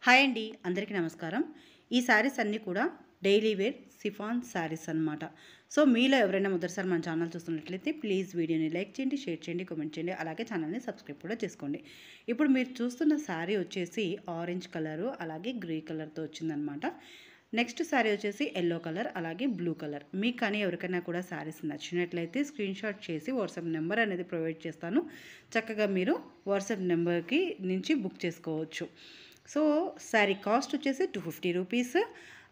Hi అండి, అందరికీ నమస్కారం. ఈ శారీస్ అన్నీ కూడా డైలీ వేర్ సిఫాన్ శారీస్ అన్నమాట. సో మీలో ఎవరైనా మొదటిసారి మన ఛానల్ చూస్తున్నట్లయితే ప్లీజ్ వీడియోని లైక్ చేయండి, షేర్ చేయండి, కామెంట్ చేయండి, అలాగే ఛానల్ని సబ్స్క్రైబ్ కూడా చేసుకోండి. ఇప్పుడు మీరు చూస్తున్న శారీ వచ్చేసి ఆరెంజ్ కలరు అలాగే గ్రే కలర్తో వచ్చిందనమాట. నెక్స్ట్ శారీ వచ్చేసి ఎల్లో కలర్ అలాగే బ్లూ కలర్. మీకు కానీ ఎవరికైనా కూడా శారీస్ నచ్చినట్లయితే స్క్రీన్ షాట్ చేసి వాట్సాప్ నెంబర్ అనేది ప్రొవైడ్ చేస్తాను. చక్కగా మీరు వాట్సాప్ నెంబర్కి నుంచి బుక్ చేసుకోవచ్చు. సో శారీ కాస్ట్ వచ్చేసి 250 రూపీస్.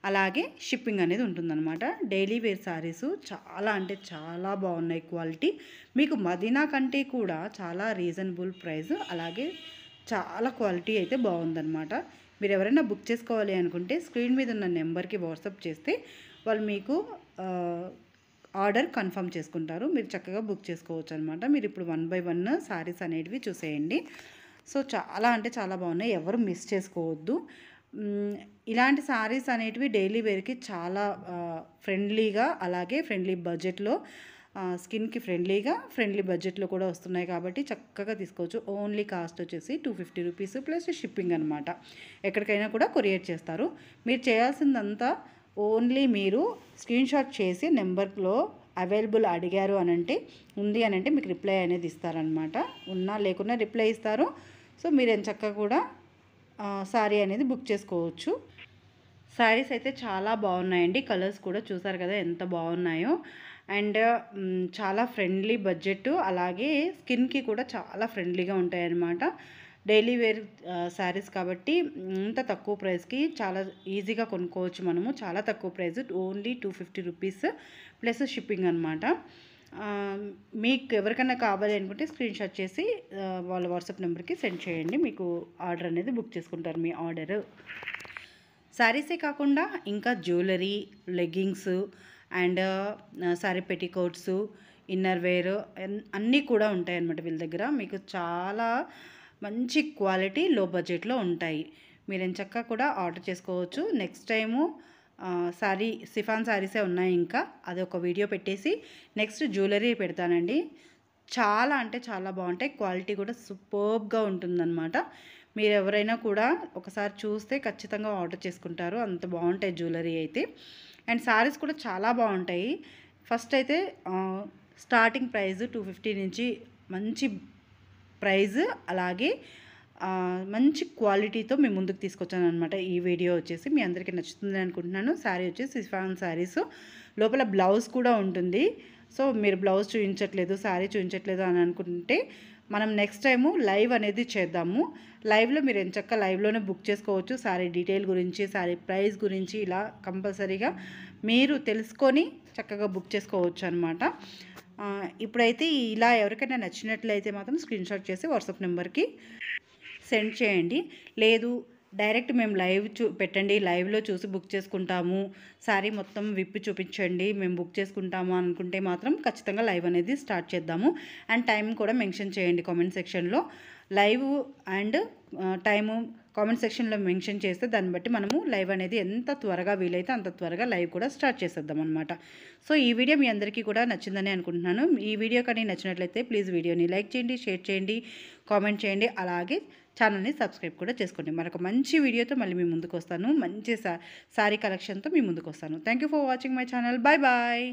అలాగే షిప్పింగ్ అనేది ఉంటుందన్నమాట. డైలీ వేర్ శారీస్ చాలా అంటే చాలా బాగున్నాయి. క్వాలిటీ మీకు మదీనా కంటే కూడా చాలా రీజనబుల్ ప్రైస్, అలాగే చాలా క్వాలిటీ అయితే బాగుందన్నమాట. మీరు ఎవరైనా బుక్ చేసుకోవాలి అనుకుంటే స్క్రీన్ మీద ఉన్న నెంబర్కి వాట్సాప్ చేస్తే వాళ్ళు మీకు ఆర్డర్ కన్ఫర్మ్ చేసుకుంటారు. మీరు చక్కగా బుక్ చేసుకోవచ్చు అనమాట. మీరు ఇప్పుడు 1 బై 1 శారీస్ అనేటివి చూసేయండి. సో చాలా అంటే చాలా బాగున్నాయి, ఎవరు మిస్ చేసుకోవద్దు. ఇలాంటి శారీస్ అనేటివి డైలీ వేర్కి చాలా ఫ్రెండ్లీగా, అలాగే ఫ్రెండ్లీ బడ్జెట్లో, స్కిన్కి ఫ్రెండ్లీ బడ్జెట్లో కూడా వస్తున్నాయి కాబట్టి చక్కగా తీసుకోవచ్చు. ఓన్లీ కాస్ట్ వచ్చేసి 250 రూపీస్ ప్లస్ షిప్పింగ్ అనమాట. ఎక్కడికైనా కూడా కొరియర్ చేస్తారు. మీరు చేయాల్సిందంతా ఓన్లీ మీరు స్క్రీన్ షాట్ చేసి నెంబర్లో అవైలబుల్ అడిగారు అనంటే, ఉంది అనంటే మీకు రిప్లై అనేది ఇస్తారనమాట. ఉన్నా లేకున్నా రిప్లై ఇస్తారు. సో మీరు ఎంచక్కా కూడా శారీ అనేది బుక్ చేసుకోవచ్చు. శారీస్ అయితే చాలా బాగున్నాయండి. కలర్స్ కూడా చూసారు కదా ఎంత బాగున్నాయో. అండ్ చాలా ఫ్రెండ్లీ బడ్జెట్, అలాగే స్కిన్కి కూడా చాలా ఫ్రెండ్లీగా ఉంటాయన్నమాట. డైలీ వేర్ శారీస్ కాబట్టి ఇంత తక్కువ ప్రైస్కి చాలా ఈజీగా కొనుక్కోవచ్చు మనము. చాలా తక్కువ price, only 250 rupees plus shipping అనమాట. మీకు ఎవరికైనా కావాలి అనుకుంటే స్క్రీన్ షాట్ చేసి వాళ్ళ వాట్సాప్ నెంబర్కి సెండ్ చేయండి. మీకు ఆర్డర్ అనేది బుక్ చేసుకుంటారు. మీ ఆర్డర్ శారీసే కాకుండా ఇంకా jewellery, leggings and sari petticoats, inner wear అన్నీ కూడా ఉంటాయి అన్నమాట వీళ్ళ దగ్గర. మీకు చాలా మంచి క్వాలిటీ లో బడ్జెట్లో ఉంటాయి. మీరు ఎంచక్కా కూడా ఆర్డర్ చేసుకోవచ్చు. నెక్స్ట్ టైము శారీ సిఫాన్ శారీసే ఉన్నాయి, ఇంకా అది ఒక వీడియో పెట్టేసి నెక్స్ట్ జ్యువెలరీ పెడతానండి. చాలా అంటే చాలా బాగుంటాయి. క్వాలిటీ కూడా సూపర్బ్గా ఉంటుందన్నమాట. మీరు ఎవరైనా కూడా ఒకసారి చూస్తే ఖచ్చితంగా ఆర్డర్ చేసుకుంటారు, అంత బాగుంటాయి జ్యువెలరీ అయితే. అండ్ శారీస్ కూడా చాలా బాగుంటాయి. ఫస్ట్ అయితే స్టార్టింగ్ ప్రైస్ 250 నుంచి మంచి ప్రైజ్, అలాగే మంచి క్వాలిటీతో మేము ముందుకు తీసుకొచ్చాను అనమాట. ఈ వీడియో వచ్చేసి మీ అందరికీ నచ్చుతుంది అనుకుంటున్నాను. శారీ వచ్చేసి సిఫాన్ శారీస్, లోపల బ్లౌజ్ కూడా ఉంటుంది. సో మీరు బ్లౌజ్ చూపించట్లేదు, శారీ చూపించట్లేదు అని అనుకుంటే మనం నెక్స్ట్ టైము లైవ్ అనేది చేద్దాము. లైవ్లో మీరు ఎంచక్క లైవ్లోనే బుక్ చేసుకోవచ్చు. శారీ డీటెయిల్ గురించి, శారీ ప్రైస్ గురించి ఇలా కంపల్సరీగా మీరు తెలుసుకొని చక్కగా బుక్ చేసుకోవచ్చు అనమాట. ఇప్పుడైతే ఇలా ఎవరికైనా నచ్చినట్లయితే మాత్రం స్క్రీన్ షాట్ చేసి వాట్సాప్ నెంబర్కి సెండ్ చేయండి. లేదు డైరెక్ట్ మేము లైవ్ పెట్టండి, లైవ్లో చూసి బుక్ చేసుకుంటాము, శారీ మొత్తం విప్పి చూపించండి మేము బుక్ చేసుకుంటాము అనుకుంటే మాత్రం ఖచ్చితంగా లైవ్ అనేది స్టార్ట్ చేద్దాము. అండ్ టైం కూడా మెన్షన్ చేయండి కామెంట్ సెక్షన్లో. లైవ్ అండ్ టైము కామెంట్ సెక్షన్లో మెన్షన్ చేస్తే దాన్ని బట్టి మనము లైవ్ అనేది ఎంత త్వరగా వీలైతే అంత త్వరగా లైవ్ కూడా స్టార్ట్ చేసేద్దాం అనమాట. సో ఈ వీడియో మీ అందరికీ కూడా నచ్చిందని అనుకుంటున్నాను. ఈ వీడియో కానీ నచ్చినట్లయితే ప్లీజ్ వీడియోని లైక్ చేయండి, షేర్ చేయండి, కామెంట్ చేయండి, అలాగే ఛానల్ని సబ్స్క్రైబ్ కూడా చేసుకోండి. మరొక మంచి వీడియోతో మళ్ళీ మీ ముందుకు వస్తాను. మంచి శారీ కలెక్షన్తో మీ ముందుకు వస్తాను. Thank you for watching my channel. Bye bye.